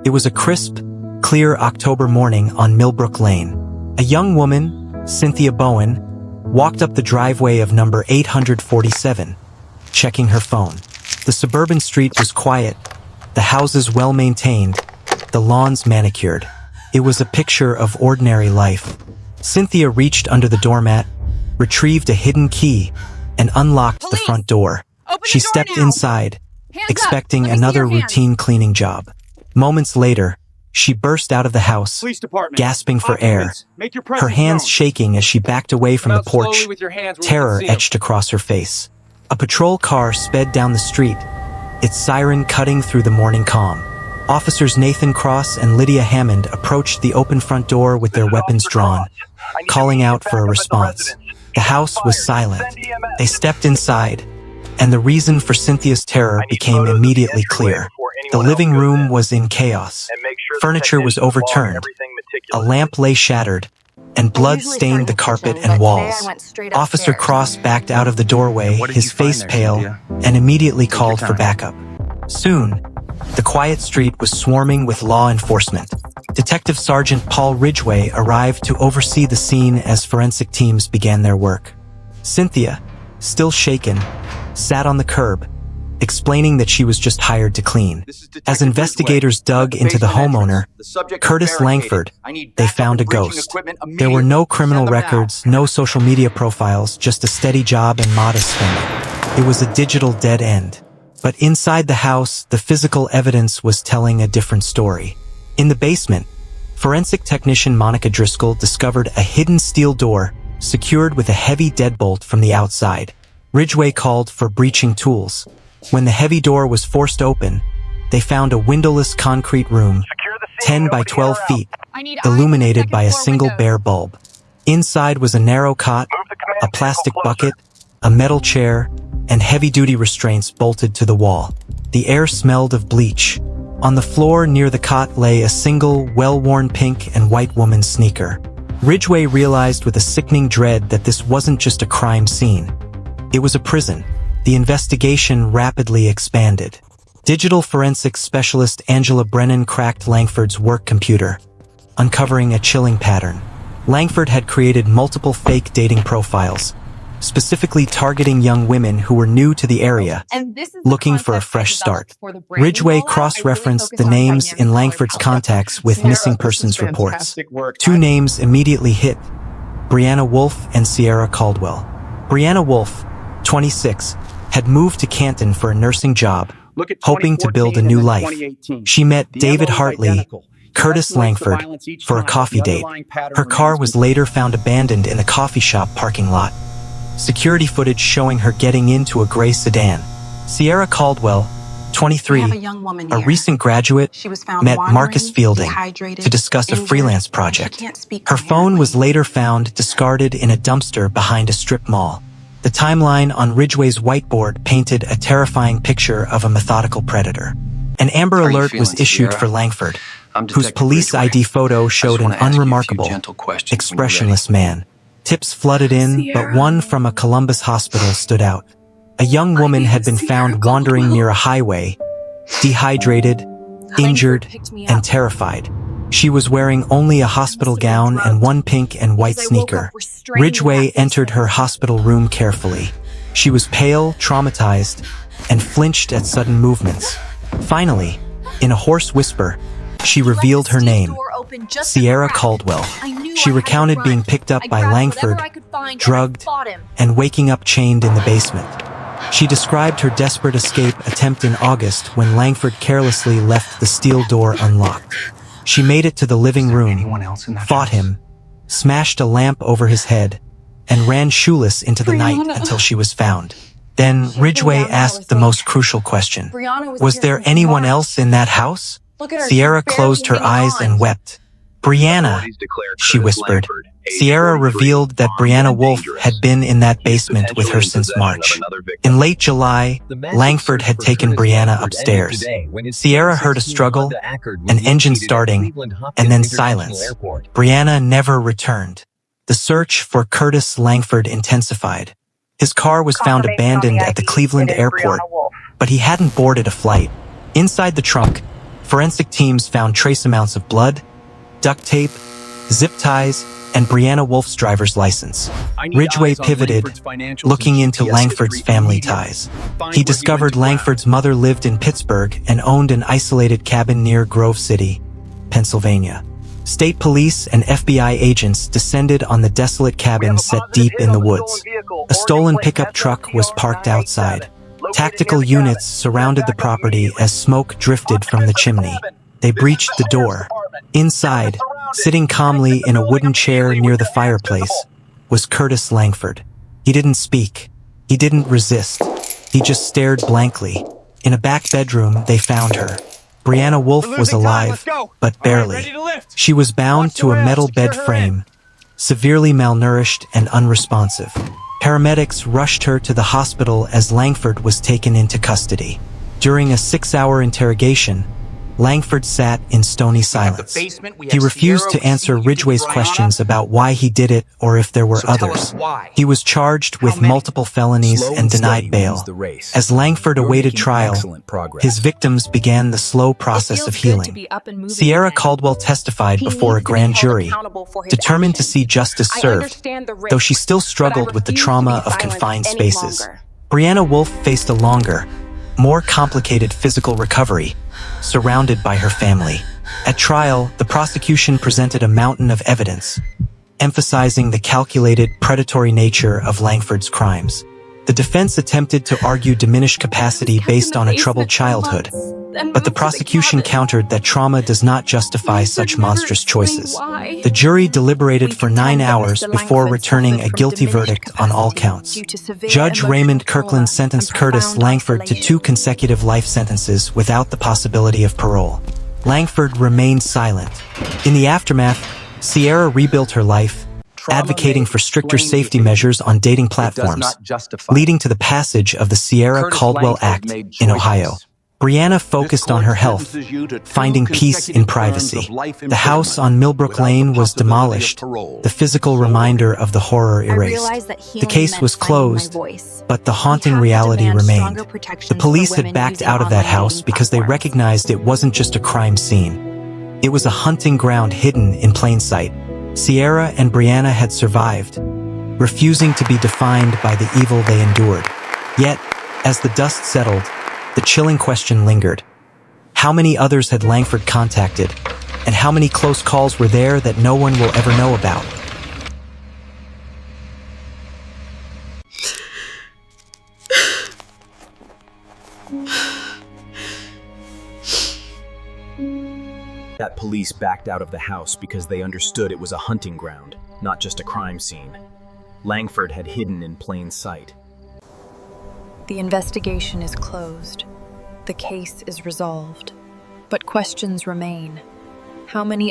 It was a crisp, clear October morning on Millbrook Lane. A young woman, Cynthia Bowen, walked up the driveway of number 847, checking her phone. The suburban street was quiet, the houses well-maintained, the lawns manicured. It was a picture of ordinary life. Cynthia reached under the doormat, retrieved a hidden key, and unlocked the front door. She stepped inside, expecting another routine cleaning job. Moments later, she burst out of the house, gasping for air, her hands shaking as she backed away from the porch, terror etched across her face. A patrol car sped down the street, its siren cutting through the morning calm. Officers Nathan Cross and Lydia Hammond approached the open front door with their weapons drawn, calling out for a response. The house was silent. They stepped inside, and the reason for Cynthia's terror became immediately clear. The living room was in chaos. Furniture was overturned, a lamp lay shattered, and blood stained the carpet and walls. Officer Cross backed out of the doorway, his face pale, and immediately called for backup. Soon, the quiet street was swarming with law enforcement. Detective Sergeant Paul Ridgway arrived to oversee the scene as forensic teams began their work. Cynthia, still shaken, sat on the curb, explaining that she was just hired to clean. As investigators dug into the homeowner, Curtis Langford, they found a ghost. There were no criminal records, no social media profiles, just a steady job and modest spending. It was a digital dead end. But inside the house, the physical evidence was telling a different story. In the basement, forensic technician Monica Driscoll discovered a hidden steel door secured with a heavy deadbolt from the outside. Ridgway called for breaching tools. When the heavy door was forced open, they found a windowless concrete room, 10 by 12 feet, illuminated by a single bare bulb. Inside was a narrow cot, a plastic bucket, a metal chair, and heavy-duty restraints bolted to the wall. The air smelled of bleach. On the floor near the cot lay a single, well-worn pink and white woman's sneaker. Ridgway realized with a sickening dread that this wasn't just a crime scene. It was a prison. The investigation rapidly expanded. Digital forensics specialist Angela Brennan cracked Langford's work computer, uncovering a chilling pattern. Langford had created multiple fake dating profiles, specifically targeting young women who were new to the area, looking for a fresh start. Ridgway cross-referenced the names in Langford's contacts with missing persons reports. Two names immediately hit: Briana Wolf and Sierra Caldwell. Briana Wolf, 26, had moved to Canton for a nursing job, hoping to build a new life. She met David Hartley, Curtis Langford, for a coffee date. Her car was later found abandoned in a coffee shop parking lot. Security footage showing her getting into a gray sedan. Sierra Caldwell, 23, a recent graduate, met Marcus Fielding to discuss a freelance project. Her phone was later found discarded in a dumpster behind a strip mall. The timeline on Ridgway's whiteboard painted a terrifying picture of a methodical predator. An Amber Alert was issued for Langford, whose police ID photo showed an unremarkable, expressionless man. Tips flooded in, but one from a Columbus hospital stood out. A young woman had been found wandering near a highway, dehydrated, injured, and terrified. She was wearing only a hospital gown and one pink and white sneaker. Ridgway entered her hospital room carefully. She was pale, traumatized, and flinched at sudden movements. Finally, in a hoarse whisper, she revealed her name: Sierra Caldwell. She recounted being picked up by Langford, drugged, and waking up chained in the basement. She described her desperate escape attempt in August when Langford carelessly left the steel door unlocked. She made it to the living room, fought him, smashed a lamp over his head, and ran shoeless into the night until she was found. Then Ridgway asked the most crucial question: was there anyone else in that house? Sierra closed her eyes and wept. "Briana," she whispered. Sierra revealed that Briana Wolf had been in that basement with her since March. In late July, Langford had taken Briana upstairs. Sierra heard a struggle, an engine starting, and then silence. Briana never returned. The search for Curtis Langford intensified. His car was found abandoned at the Cleveland airport, but he hadn't boarded a flight. Inside the trunk, Forensic teams found trace amounts of blood, duct tape, zip ties, and Briana Wolf's driver's license. Ridgway pivoted, looking into Langford's family ties. He discovered Langford's mother lived in Pittsburgh and owned an isolated cabin near Grove City, Pennsylvania. State police and FBI agents descended on the desolate cabin set deep in the woods. A stolen pickup truck was parked outside. Tactical units surrounded the property as smoke drifted from the chimney. They breached the door. Inside, sitting calmly in a wooden chair near the fireplace, was Curtis Langford. He didn't speak. He didn't resist. He just stared blankly. In a back bedroom, they found her. Briana Wolf was alive, but barely. She was bound to a metal bed frame, severely malnourished and unresponsive. Paramedics rushed her to the hospital as Langford was taken into custody. During a 6-hour interrogation, Langford sat in stony silence. He refused to answer Ridgway's questions about why he did it or if there were others. He was charged with multiple felonies and denied bail. As Langford awaited trial, his victims began the slow process of healing. Sierra Caldwell testified before a grand jury, determined to see justice served, though she still struggled with the trauma of confined spaces. Briana Wolf faced a longer, more complicated physical recovery, surrounded by her family. At trial, the prosecution presented a mountain of evidence, emphasizing the calculated, predatory nature of Langford's crimes. The defense attempted to argue diminished capacity based on a troubled childhood, but the prosecution countered that trauma does not justify such monstrous choices. The jury deliberated for 9 hours before returning a guilty verdict on all counts. Judge Raymond Kirkland sentenced Curtis Langford to 2 consecutive life sentences without the possibility of parole. Langford remained silent. In the aftermath, Sierra rebuilt her life, advocating for stricter safety measures on dating platforms, leading to the passage of the Sierra Caldwell Act in Ohio. Briana focused on her health, finding peace in privacy. The house on Millbrook Lane was demolished, the physical reminder of the horror erased. The case was closed, but the haunting reality remained. The police had backed out of that house because they recognized it wasn't just a crime scene. It was a hunting ground hidden in plain sight. Sierra and Briana had survived, refusing to be defined by the evil they endured. Yet, as the dust settled, the chilling question lingered. How many others had Langford contacted, and how many close calls were there that no one will ever know about? That police backed out of the house because they understood it was a hunting ground, not just a crime scene. Langford had hidden in plain sight. The investigation is closed. The case is resolved. But questions remain. How many